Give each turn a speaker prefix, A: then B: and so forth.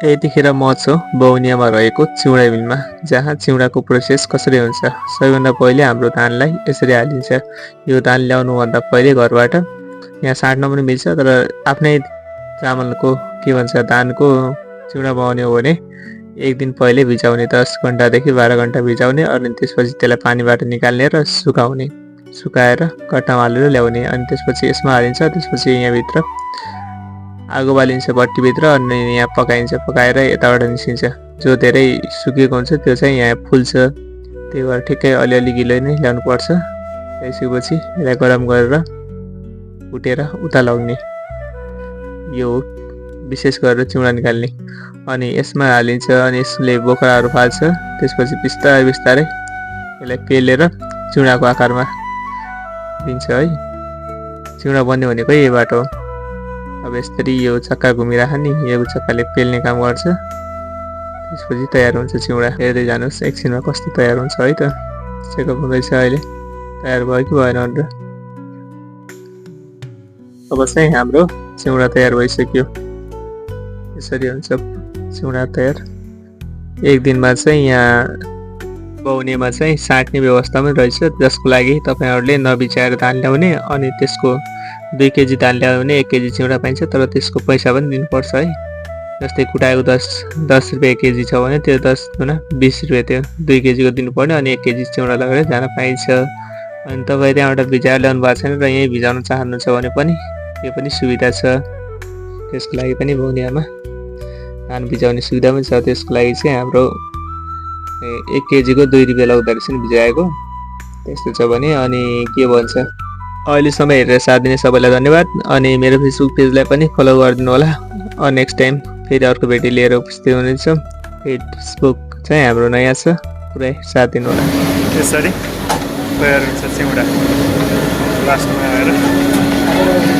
A: यतिखेर म छु बौनियामा रहेको चिउरा मिलमा, जहाँ चिउराको प्रोसेस कसरी हुन्छ। सबैभन्दा पहिले हाम्रो धानलाई यसरी हालिन्छ। यो धान ल्याउनुभन्दा पहिले घरबाट यहाँ साट्न पनि मिल्छ, तर आफ्नै चामलको के भन्छ धानको चिउरा बनाउने हो भने एक दिन पहिले भिजाउने, 10 घन्टादेखि 12 घन्टा भिजाउने, अनि त्यसपछि त्यसलाई पानीबाट निकाल्ने र सुकाउने, सुकाएर कट्टामा हालेर ल्याउने, अनि त्यसपछि यसमा हालिन्छ। त्यसपछि यहाँभित्र आगो बालिन्छ भट्टीभित्र, अनि यहाँ पकाइन्छ। पकाएर यताबाट निस्किन्छ। जो धेरै सुकेको हुन्छ त्यो चाहिँ यहाँ फुल्छ, त्यही भएर ठिक्कै अलिअलि गिलो नै ल्याउनुपर्छ। त्यसपछि यसलाई गरम गरेर उठेर उता लग्ने, यो विशेष गरेर चिउरा निकाल्ने। अनि यसमा हालिन्छ, अनि यसले बोक्राहरू फाल्छ। त्यसपछि बिस्तारै बिस्तारै यसलाई पेलेर चिउराको आकारमा दिन्छ है। चिउरा बन्ने भनेको यही बाटो हो। अब यसरी यो चक्का घुमिराख्ने, यो चक्काले पेल्ने काम गर्छ। त्यसपछि तयार हुन्छ चिउरा। हेर्दै जानुहोस् एकछिनमा कस्तो तयार हुन्छ है त। चेकअप हुँदैछ अहिले, तयार भयो कि भएन भनेर। अब चाहिँ हाम्रो चिउरा तयार भइसक्यो। यसरी हुन्छ चिउरा तयार। एक दिनमा चाहिँ यहाँ बौनेमा चाहिँ साट्ने व्यवस्था पनि रहेछ, जसको लागि तपाईँहरूले नबिचाएर धान ल्याउने, अनि त्यसको 2 केजी धान ल्यायो भने 1 केजी चिउरा पाइन्छ, तर त्यसको पैसा पनि दिनुपर्छ है। जस्तै कुटाएको 10 रुपियाँ केजी छ भने त्यो 10 गुणा 20 रुपियाँ, त्यो 2 केजीको दिनुपर्ने, अनि 1 केजी चिउरा लगेर जान पाइन्छ। अनि तपाईँ त्यहाँबाट भिजाएर ल्याउनु भएको छैन र यहीँ भिजाउन चाहनुहुन्छ भने पनि त्यो पनि सुविधा छ। त्यसको लागि पनि बौनियामा धान भिजाउने सुविधा पनि छ। त्यसको लागि चाहिँ हाम्रो 1 केजीको 2 रुपियाँ लाग्दो रहेछ नि भिजाएको, त्यस्तो छ भने। अनि के भन्छ, अहिलेसम्म हेरेर साथ दिने सबैलाई धन्यवाद। अनि मेरो फेसबुक पेजलाई पनि फलो गरिदिनु होला। नेक्स्ट टाइम फेरि अर्को भिडियो लिएर उपस्थित हुनेछ। फेसबुक चाहिँ हाम्रो नयाँ छ, पुरै साथ दिनु होला।
B: यसरी तयार हुन्छ चिउरा लास्टमा आएर।